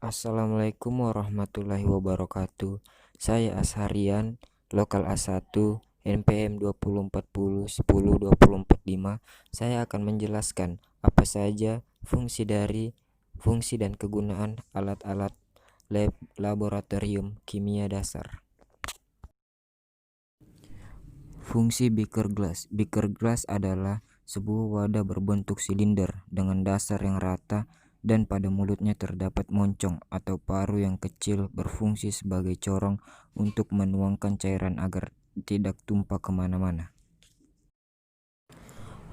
Assalamualaikum warahmatullahi wabarakatuh. Saya Asharian, lokal A1, NPM 2040102045. Saya akan menjelaskan apa saja fungsi dan kegunaan alat-alat laboratorium kimia dasar. Fungsi beaker glass. Beaker glass adalah sebuah wadah berbentuk silinder dengan dasar yang rata dan pada mulutnya terdapat moncong atau paru yang kecil berfungsi sebagai corong untuk menuangkan cairan agar tidak tumpah kemana-mana.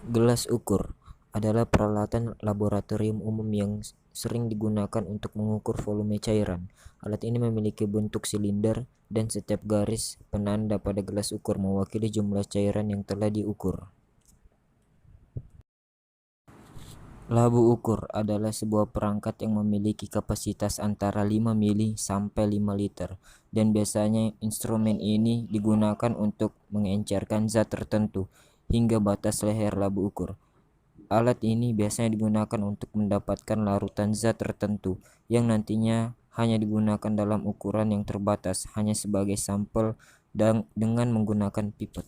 Gelas ukur adalah peralatan laboratorium umum yang sering digunakan untuk mengukur volume cairan. Alat ini memiliki bentuk silinder dan setiap garis penanda pada gelas ukur mewakili jumlah cairan yang telah diukur. Labu ukur adalah sebuah perangkat yang memiliki kapasitas antara 5 mili sampai 5 liter dan biasanya instrumen ini digunakan untuk mengencerkan zat tertentu hingga batas leher labu ukur. Alat ini biasanya digunakan untuk mendapatkan larutan zat tertentu yang nantinya hanya digunakan dalam ukuran yang terbatas hanya sebagai sampel dan dengan menggunakan pipet.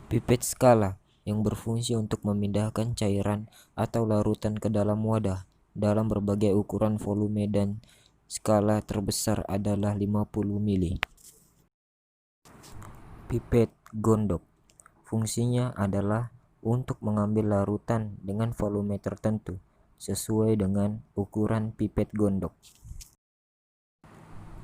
Pipet skala yang berfungsi untuk memindahkan cairan atau larutan ke dalam wadah dalam berbagai ukuran volume dan skala terbesar adalah 50 mili. Pipet gondok fungsinya adalah untuk mengambil larutan dengan volume tertentu sesuai dengan ukuran pipet gondok.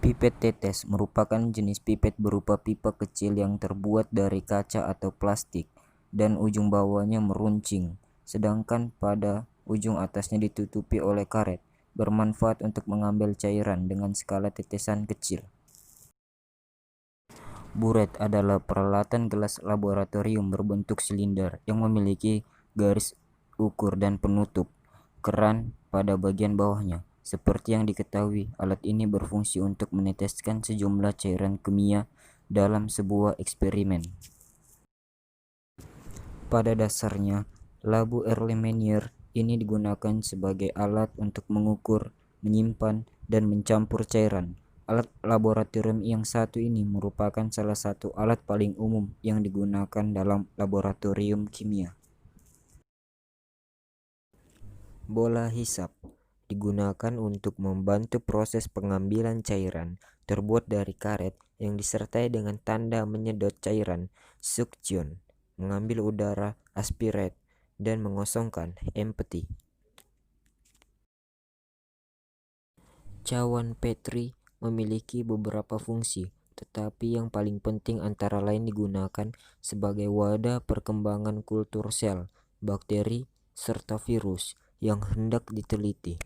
Pipet tetes merupakan jenis pipet berupa pipa kecil yang terbuat dari kaca atau plastik dan ujung bawahnya meruncing, sedangkan pada ujung atasnya ditutupi oleh karet, bermanfaat untuk mengambil cairan dengan skala tetesan kecil. Buret adalah peralatan gelas laboratorium berbentuk silinder yang memiliki garis ukur dan penutup keran pada bagian bawahnya. Seperti yang diketahui, alat ini berfungsi untuk meneteskan sejumlah cairan kimia dalam sebuah eksperimen. Pada dasarnya, labu Erlenmeyer ini digunakan sebagai alat untuk mengukur, menyimpan, dan mencampur cairan. Alat laboratorium yang satu ini merupakan salah satu alat paling umum yang digunakan dalam laboratorium kimia. Bola hisap digunakan untuk membantu proses pengambilan cairan, terbuat dari karet yang disertai dengan tanda menyedot cairan, suction, mengambil udara, aspirate, dan mengosongkan, empty. Cawan Petri memiliki beberapa fungsi, tetapi yang paling penting antara lain digunakan sebagai wadah perkembangan kultur sel, bakteri, serta virus yang hendak diteliti.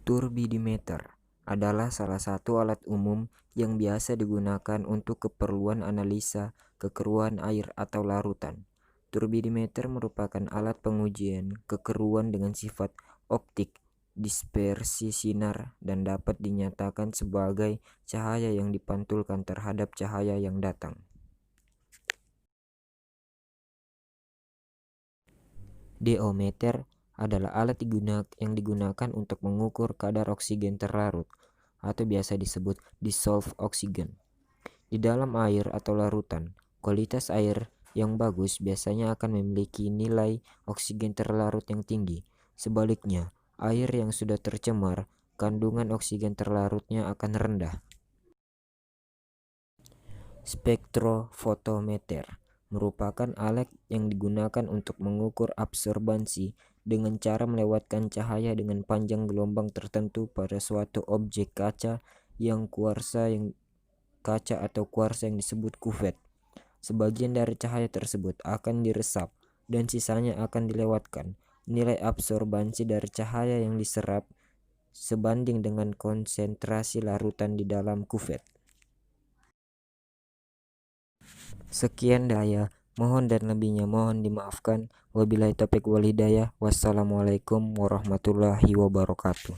Turbidimeter adalah salah satu alat umum yang biasa digunakan untuk keperluan analisa kekeruan air atau larutan. Turbidimeter merupakan alat pengujian kekeruan dengan sifat optik, dispersi sinar, dan dapat dinyatakan sebagai cahaya yang dipantulkan terhadap cahaya yang datang. Diometer adalah alat yang digunakan untuk mengukur kadar oksigen terlarut atau biasa disebut dissolved oxygen di dalam air atau larutan. Kualitas air yang bagus biasanya akan memiliki nilai oksigen terlarut yang tinggi. Sebaliknya, air yang sudah tercemar, kandungan oksigen terlarutnya akan rendah. Spektrofotometer merupakan alat yang digunakan untuk mengukur absorbansi dengan cara melewatkan cahaya dengan panjang gelombang tertentu pada suatu objek kaca atau kuarsa yang disebut kuvet. Sebagian dari cahaya tersebut akan diresap dan sisanya akan dilewatkan. Nilai absorbansi dari cahaya yang diserap sebanding dengan konsentrasi larutan di dalam kuvet. Sekian daya, mohon dan lebihnya mohon dimaafkan. Wabillahi taufiq wal hidayah. Wassalamualaikum warahmatullahi wabarakatuh.